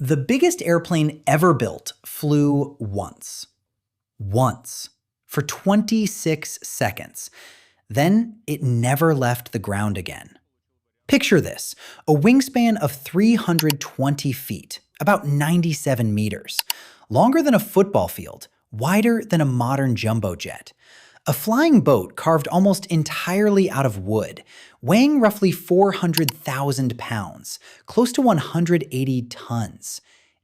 The biggest airplane ever built flew once. Once. For 26 seconds. Then it never left the ground again. Picture this, a wingspan of 320 feet, about 97 meters, longer than a football field, wider than a modern jumbo jet. A flying boat carved almost entirely out of wood, weighing roughly 400,000 pounds, close to 180 tons.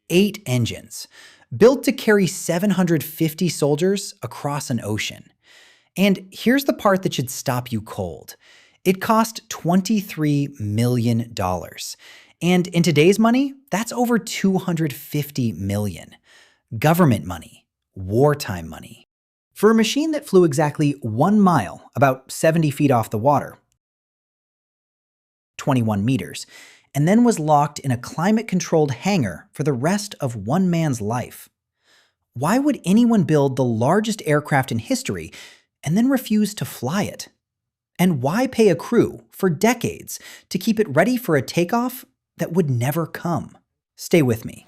8 engines, built to carry 750 soldiers across an ocean. And here's the part that should stop you cold. It cost $23 million. And in today's money, that's over $250 million. Government money, wartime money. For a machine that flew exactly 1 mile, about 70 feet off the water, 21 meters, and then was locked in a climate-controlled hangar for the rest of one man's life. Why would anyone build the largest aircraft in history and then refuse to fly it? And why pay a crew for decades to keep it ready for a takeoff that would never come? Stay with me.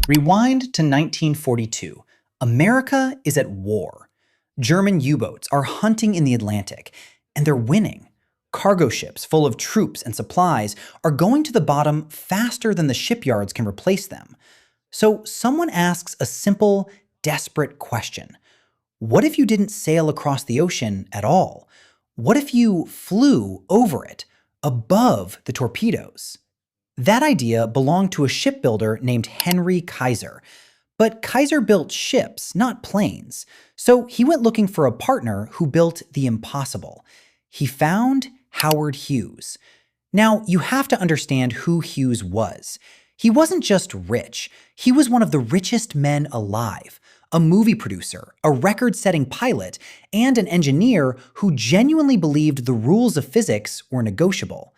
Rewind to 1942. America is at war. German U-boats are hunting in the Atlantic, and they're winning. Cargo ships full of troops and supplies are going to the bottom faster than the shipyards can replace them. So someone asks a simple, desperate question. What if you didn't sail across the ocean at all? What if you flew over it, above the torpedoes? That idea belonged to a shipbuilder named Henry Kaiser. But Kaiser built ships, not planes. So he went looking for a partner who built the impossible. He found Howard Hughes. Now, you have to understand who Hughes was. He wasn't just rich. He was one of the richest men alive. A movie producer, a record-setting pilot, and an engineer who genuinely believed the rules of physics were negotiable.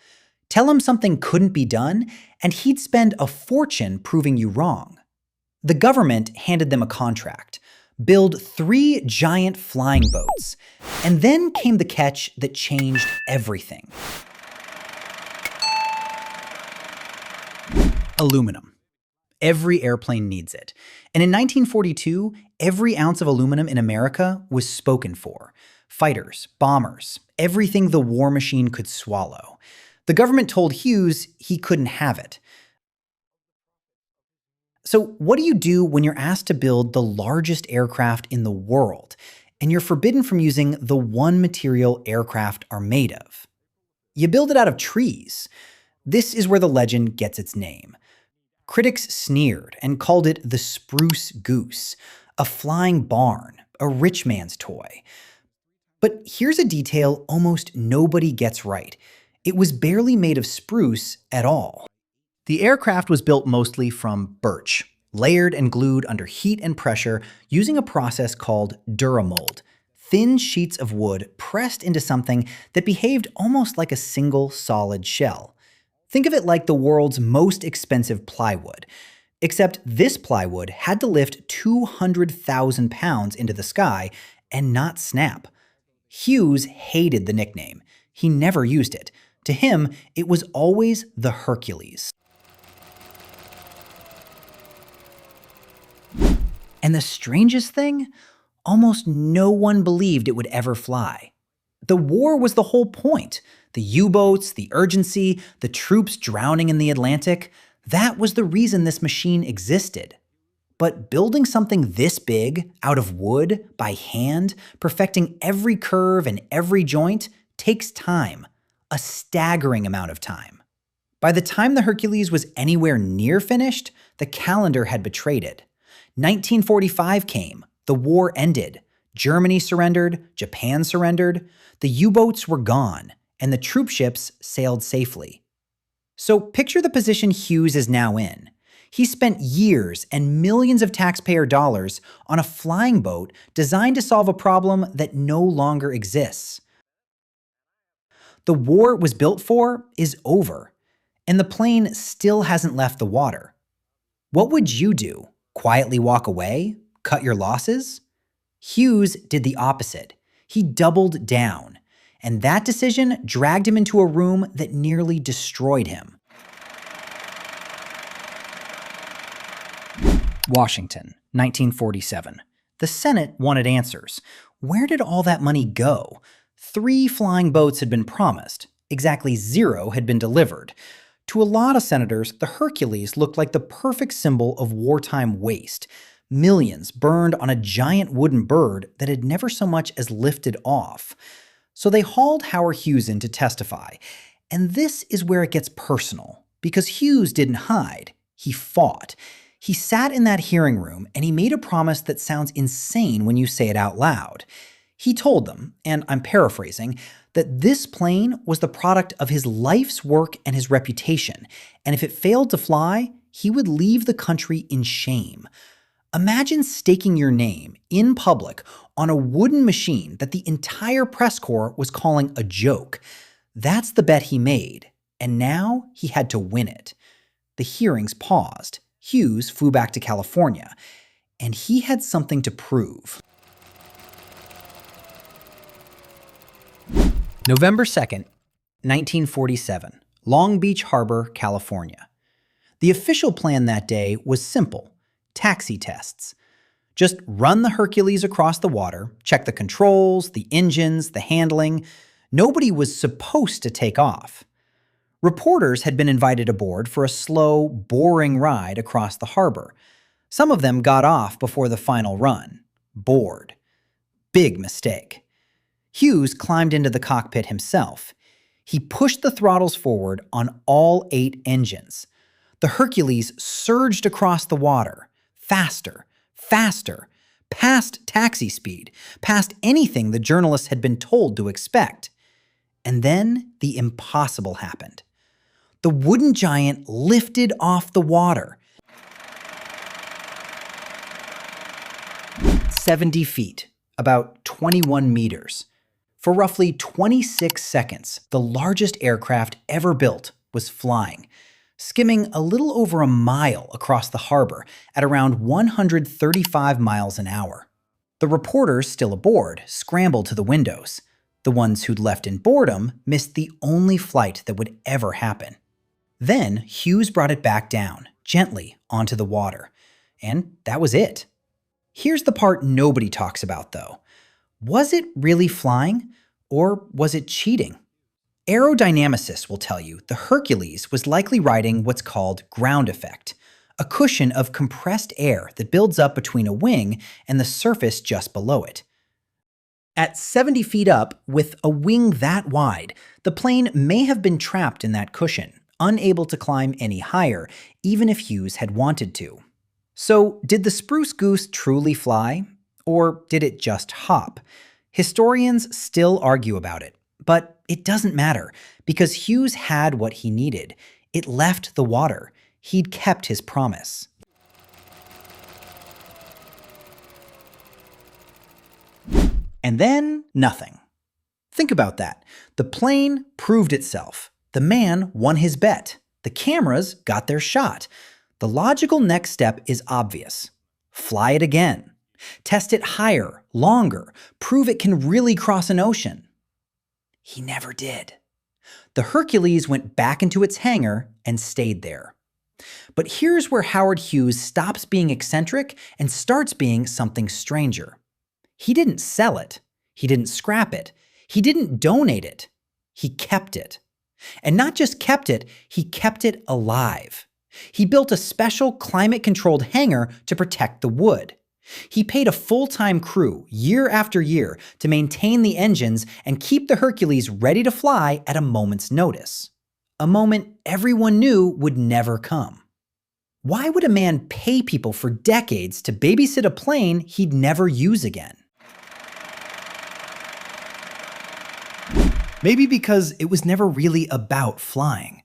Tell him something couldn't be done, and he'd spend a fortune proving you wrong. The government handed them a contract. Build 3 giant flying boats. And then came the catch that changed everything. Aluminum. Every airplane needs it. And in 1942, every ounce of aluminum in America was spoken for. Fighters, bombers, everything the war machine could swallow. The government told Hughes he couldn't have it. So what do you do when you're asked to build the largest aircraft in the world, and you're forbidden from using the one material aircraft are made of? You build it out of trees. This is where the legend gets its name. Critics sneered and called it the Spruce Goose, a flying barn, a rich man's toy. But here's a detail almost nobody gets right. It was barely made of spruce at all. The aircraft was built mostly from birch, layered and glued under heat and pressure using a process called Duramold, thin sheets of wood pressed into something that behaved almost like a single solid shell. Think of it like the world's most expensive plywood, except this plywood had to lift 200,000 pounds into the sky and not snap. Hughes hated the nickname. He never used it. To him, it was always the Hercules. And the strangest thing? Almost no one believed it would ever fly. The war was the whole point. The U-boats, the urgency, the troops drowning in the Atlantic. That was the reason this machine existed. But building something this big, out of wood, by hand, perfecting every curve and every joint, takes time. A staggering amount of time. By the time the Hercules was anywhere near finished, the calendar had betrayed it. 1945 came, the war ended, Germany surrendered, Japan surrendered, the U-boats were gone, and the troop ships sailed safely. So picture the position Hughes is now in. He spent years and millions of taxpayer dollars on a flying boat designed to solve a problem that no longer exists. The war it was built for is over, and the plane still hasn't left the water. What would you do? Quietly walk away? Cut your losses? Hughes did the opposite. He doubled down. and that decision dragged him into a room that nearly destroyed him. Washington, 1947. The Senate wanted answers. Where did all that money go? 3 flying boats had been promised. Exactly 0 had been delivered. To a lot of senators, the Hercules looked like the perfect symbol of wartime waste. Millions burned on a giant wooden bird that had never so much as lifted off. So they hauled Howard Hughes in to testify. And this is where it gets personal, because Hughes didn't hide. He fought. He sat in that hearing room and he made a promise that sounds insane when you say it out loud. He told them, and I'm paraphrasing, that this plane was the product of his life's work and his reputation, and if it failed to fly, he would leave the country in shame. Imagine staking your name in public on a wooden machine that the entire press corps was calling a joke. That's the bet he made, and now he had to win it. The hearings paused. Hughes flew back to California, and he had something to prove. November 2nd, 1947, Long Beach Harbor, California. The official plan that day was simple: taxi tests. Just run the Hercules across the water, check the controls, the engines, the handling. Nobody was supposed to take off. Reporters had been invited aboard for a slow, boring ride across the harbor. Some of them got off before the final run. Bored. Big mistake. Hughes climbed into the cockpit himself. He pushed the throttles forward on all 8 engines. The Hercules surged across the water, faster, faster, past taxi speed, past anything the journalists had been told to expect. And then the impossible happened. The wooden giant lifted off the water. 70 feet, about 21 meters. For roughly 26 seconds, the largest aircraft ever built was flying, skimming a little over a mile across the harbor at around 135 miles an hour. The reporters still aboard scrambled to the windows. The ones who'd left in boredom missed the only flight that would ever happen. Then Hughes brought it back down, gently onto the water. And that was it. Here's the part nobody talks about, though. Was it really flying, or was it cheating? Aerodynamicists will tell you the Hercules was likely riding what's called ground effect, a cushion of compressed air that builds up between a wing and the surface just below it. At 70 feet up, with a wing that wide, the plane may have been trapped in that cushion, unable to climb any higher, even if Hughes had wanted to. So, did the Spruce Goose truly fly? Or did it just hop? Historians still argue about it, but it doesn't matter, because Hughes had what he needed. It left the water. He'd kept his promise. And then, nothing. Think about that. The plane proved itself. The man won his bet. The cameras got their shot. The logical next step is obvious. Fly it again. Test it higher, longer. Prove it can really cross an ocean. He never did. The Hercules went back into its hangar and stayed there. But here's where Howard Hughes stops being eccentric and starts being something stranger. He didn't sell it. He didn't scrap it. He didn't donate it. He kept it. And not just kept it, he kept it alive. He built a special climate-controlled hangar to protect the wood. He paid a full-time crew, year after year, to maintain the engines and keep the Hercules ready to fly at a moment's notice. A moment everyone knew would never come. Why would a man pay people for decades to babysit a plane he'd never use again? Maybe because it was never really about flying.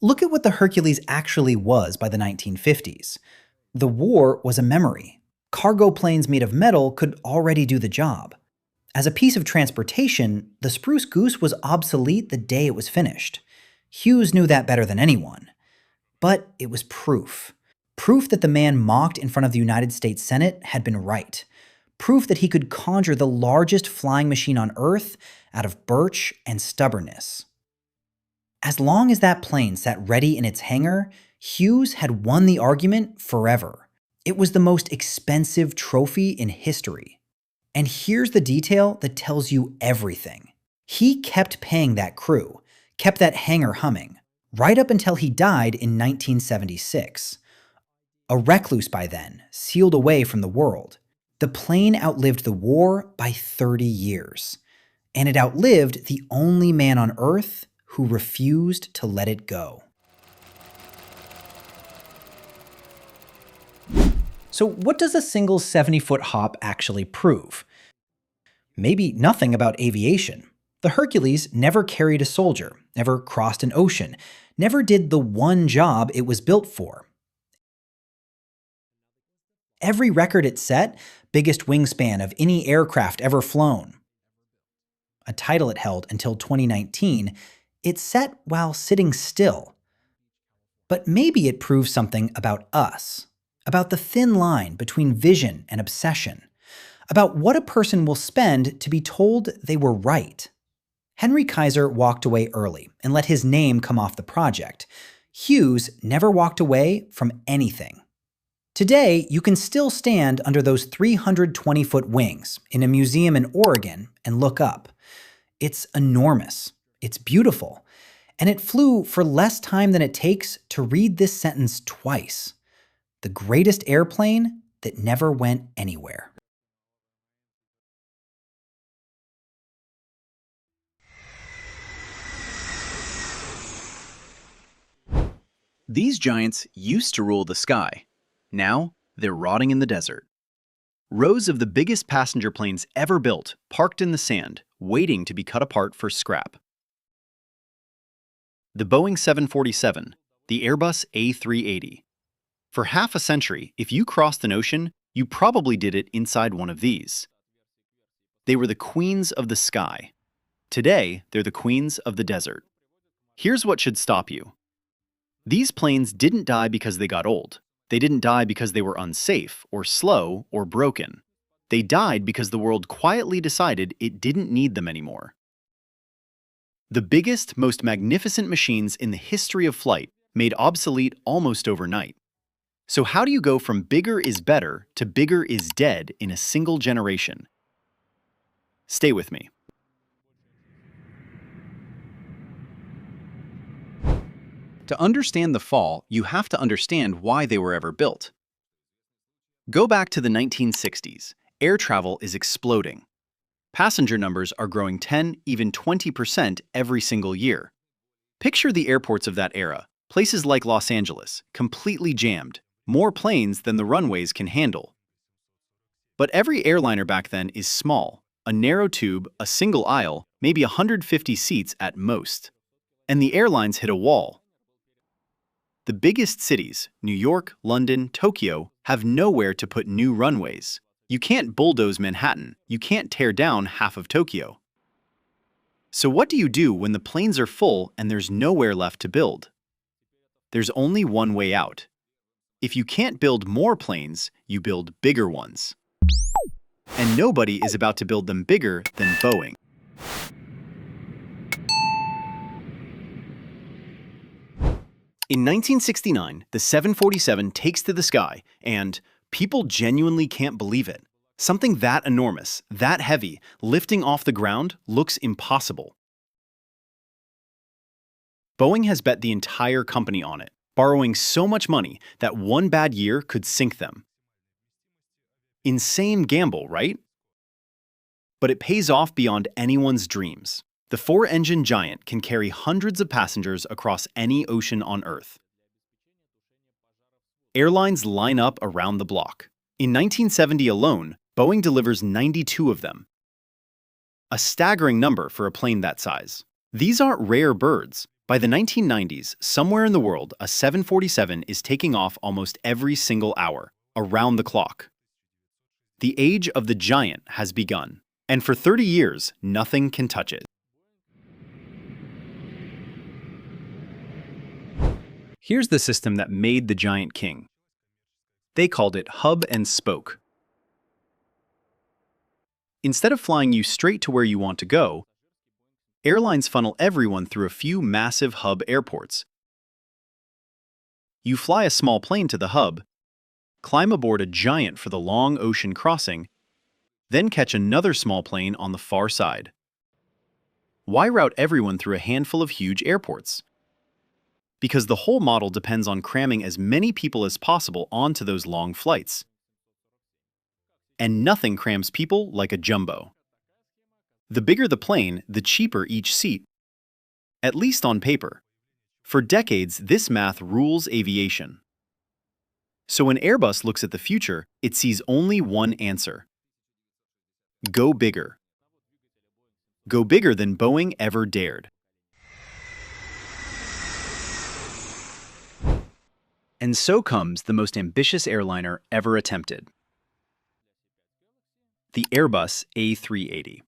Look at what the Hercules actually was by the 1950s. The war was a memory. Cargo planes made of metal could already do the job. As a piece of transportation, the Spruce Goose was obsolete the day it was finished. Hughes knew that better than anyone. But it was proof. Proof that the man mocked in front of the United States Senate had been right. proof that he could conjure the largest flying machine on Earth out of birch and stubbornness. As long as that plane sat ready in its hangar, Hughes had won the argument forever. It was the most expensive trophy in history. And here's the detail that tells you everything. He kept paying that crew, kept that hangar humming, right up until he died in 1976. A recluse by then, sealed away from the world. The plane outlived the war by 30 years. And it outlived the only man on Earth who refused to let it go. So what does a single 70-foot hop actually prove? Maybe nothing about aviation. The Hercules never carried a soldier, never crossed an ocean, never did the one job it was built for. Every record it set, biggest wingspan of any aircraft ever flown. A title it held until 2019, it set while sitting still. But maybe it proves something about us, about the thin line between vision and obsession, about what a person will spend to be told they were right. Henry Kaiser walked away early and let his name come off the project. Hughes never walked away from anything. Today, you can still stand under those 320-foot wings in a museum in Oregon and look up. It's enormous. It's beautiful. And it flew for less time than it takes to read this sentence twice. The greatest airplane that never went anywhere. These giants used to rule the sky. Now, they're rotting in the desert. Rows of the biggest passenger planes ever built parked in the sand, waiting to be cut apart for scrap. The Boeing 747, the Airbus A380. For half a century, if you crossed an ocean, you probably did it inside one of these. They were the queens of the sky. Today, they're the queens of the desert. Here's what should stop you. These planes didn't die because they got old. They didn't die because they were unsafe, or slow, or broken. They died because the world quietly decided it didn't need them anymore. The biggest, most magnificent machines in the history of flight made obsolete almost overnight. So how do you go from bigger is better to bigger is dead in a single generation? Stay with me. To understand the fall, you have to understand why they were ever built. Go back to the 1960s. Air travel is exploding. Passenger numbers are growing 10, even 20% every single year. Picture the airports of that era, places like Los Angeles, completely jammed, more planes than the runways can handle. But every airliner back then is small, a narrow tube, a single aisle, maybe 150 seats at most. And the airlines hit a wall. The biggest cities, New York, London, Tokyo, have nowhere to put new runways. You can't bulldoze Manhattan. You can't tear down half of Tokyo. So what do you do when the planes are full and there's nowhere left to build? There's only one way out. If you can't build more planes, you build bigger ones. And nobody is about to build them bigger than Boeing. In 1969, the 747 takes to the sky, and people genuinely can't believe it. Something that enormous, that heavy, lifting off the ground looks impossible. Boeing has bet the entire company on it, borrowing so much money that one bad year could sink them. Insane gamble, right? But it pays off beyond anyone's dreams. The four-engine giant can carry hundreds of passengers across any ocean on Earth. Airlines line up around the block. In 1970 alone, Boeing delivers 92 of them. A staggering number for a plane that size. These aren't rare birds. By the 1990s, somewhere in the world, a 747 is taking off almost every single hour, around the clock. The age of the giant has begun, and for 30 years, nothing can touch it. Here's the system that made the giant king. They called it hub and spoke. Instead of flying you straight to where you want to go, airlines funnel everyone through a few massive hub airports. You fly a small plane to the hub, climb aboard a giant for the long ocean crossing, then catch another small plane on the far side. Why route everyone through a handful of huge airports? Because the whole model depends on cramming as many people as possible onto those long flights. And nothing crams people like a jumbo. The bigger the plane, the cheaper each seat, at least on paper. For decades, this math rules aviation. So when Airbus looks at the future, it sees only one answer. Go bigger. Go bigger than Boeing ever dared. And so comes the most ambitious airliner ever attempted. The Airbus A380.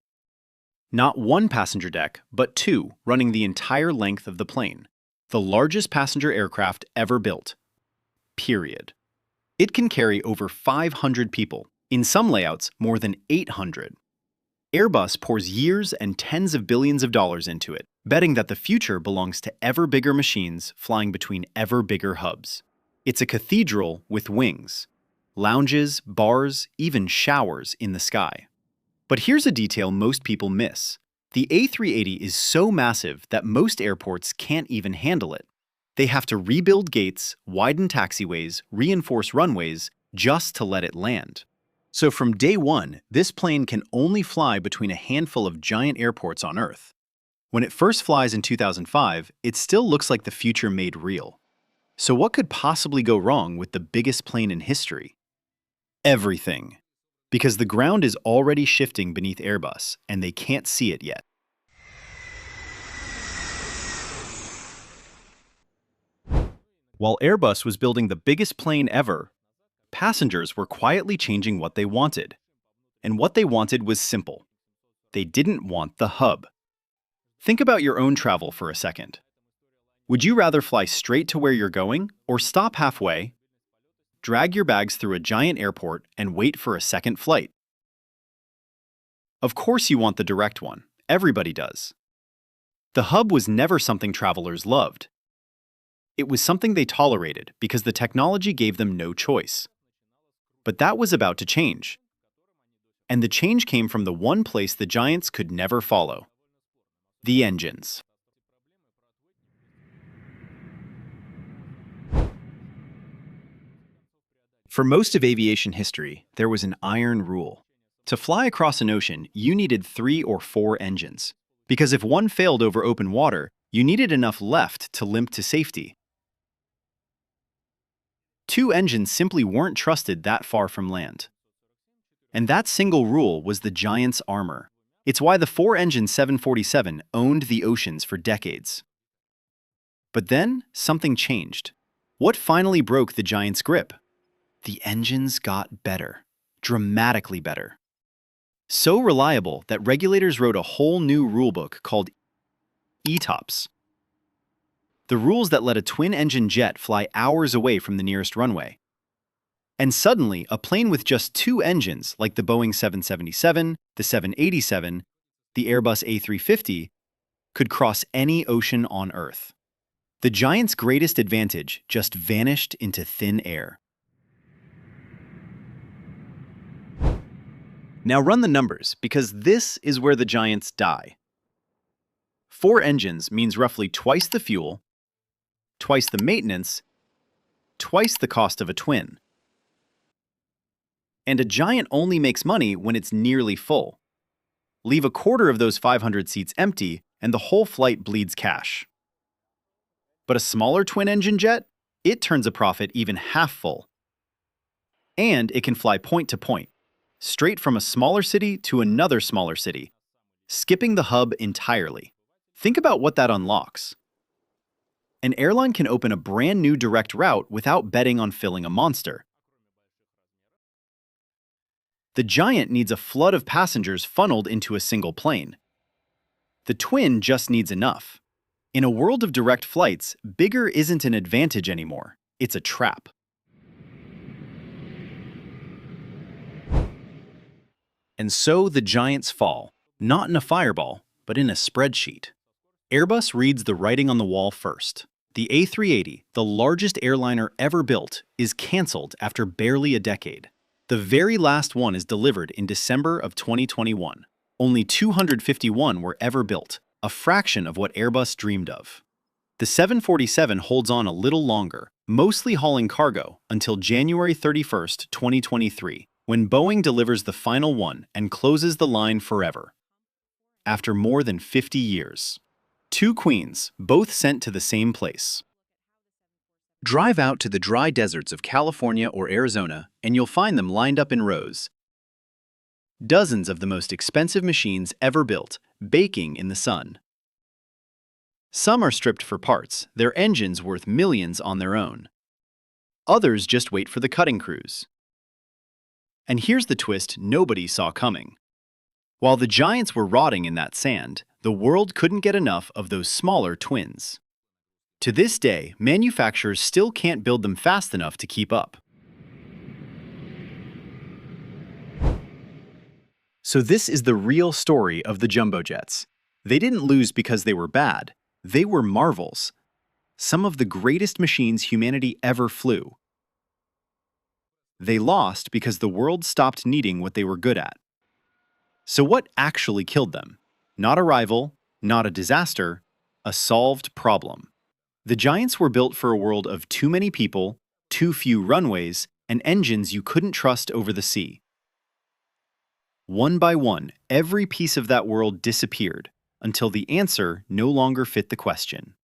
Not one passenger deck, but two, running the entire length of the plane. The largest passenger aircraft ever built. Period. It can carry over 500 people, in some layouts more than 800. Airbus pours years and tens of billions of dollars into it, betting that the future belongs to ever bigger machines flying between ever bigger hubs. It's a cathedral with wings. Lounges, bars, even showers in the sky. But here's a detail most people miss. The A380 is so massive that most airports can't even handle it. They have to rebuild gates, widen taxiways, reinforce runways just to let it land. So from day one, this plane can only fly between a handful of giant airports on Earth. When it first flies in 2005, it still looks like the future made real. So what could possibly go wrong with the biggest plane in history? Everything. Because the ground is already shifting beneath Airbus, and they can't see it yet. While Airbus was building the biggest plane ever, passengers were quietly changing what they wanted. And what they wanted was simple. They didn't want the hub. Think about your own travel for a second. Would you rather fly straight to where you're going, or stop halfway, drag your bags through a giant airport, and wait for a second flight? Of course you want the direct one. Everybody does. The hub was never something travelers loved. It was something they tolerated because the technology gave them no choice. But that was about to change. And the change came from the one place the giants could never follow: the engines. For most of aviation history, there was an iron rule. To fly across an ocean, you needed 3 or 4 engines. Because if one failed over open water, you needed enough left to limp to safety. 2 engines simply weren't trusted that far from land. And that single rule was the giant's armor. It's why the 4-engine 747 owned the oceans for decades. But then, something changed. What finally broke the giant's grip? The engines got better. Dramatically better. So reliable that regulators wrote a whole new rulebook called ETOPS. The rules that let a twin-engine jet fly hours away from the nearest runway. And suddenly, a plane with just 2 engines, like the Boeing 777, the 787, the Airbus A350, could cross any ocean on Earth. The giant's greatest advantage just vanished into thin air. Now run the numbers, because this is where the giants die. 4 engines means roughly twice the fuel, twice the maintenance, twice the cost of a twin. And a giant only makes money when it's nearly full. Leave a quarter of those 500 seats empty, and the whole flight bleeds cash. But a smaller twin-engine jet? It turns a profit even half full. And it can fly point to point, straight from a smaller city to another smaller city, skipping the hub entirely. Think about what that unlocks. An airline can open a brand new direct route without betting on filling a monster. The giant needs a flood of passengers funneled into a single plane. The twin just needs enough. In a world of direct flights, bigger isn't an advantage anymore. It's a trap. And so the giants fall, not in a fireball, but in a spreadsheet. Airbus reads the writing on the wall first. The A380, the largest airliner ever built, is cancelled after barely a decade. The very last one is delivered in December of 2021. Only 251 were ever built, a fraction of what Airbus dreamed of. The 747 holds on a little longer, mostly hauling cargo, until January 31, 2023, when Boeing delivers the final one and closes the line forever. After more than 50 years. Two queens, both sent to the same place. Drive out to the dry deserts of California or Arizona, and you'll find them lined up in rows. Dozens of the most expensive machines ever built, baking in the sun. Some are stripped for parts, their engines worth millions on their own. Others just wait for the cutting crews. And here's the twist nobody saw coming. While the giants were rotting in that sand, the world couldn't get enough of those smaller twins. To this day, manufacturers still can't build them fast enough to keep up. So this is the real story of the jumbo jets. They didn't lose because they were bad. They were marvels. Some of the greatest machines humanity ever flew. They lost because the world stopped needing what they were good at. So what actually killed them? Not a rival, not a disaster, a solved problem. The giants were built for a world of too many people, too few runways, and engines you couldn't trust over the sea. One by one, every piece of that world disappeared, until the answer no longer fit the question.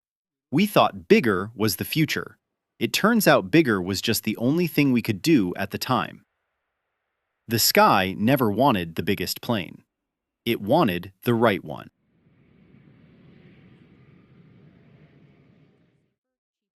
We thought bigger was the future. It turns out bigger was just the only thing we could do at the time. The sky never wanted the biggest plane. It wanted the right one.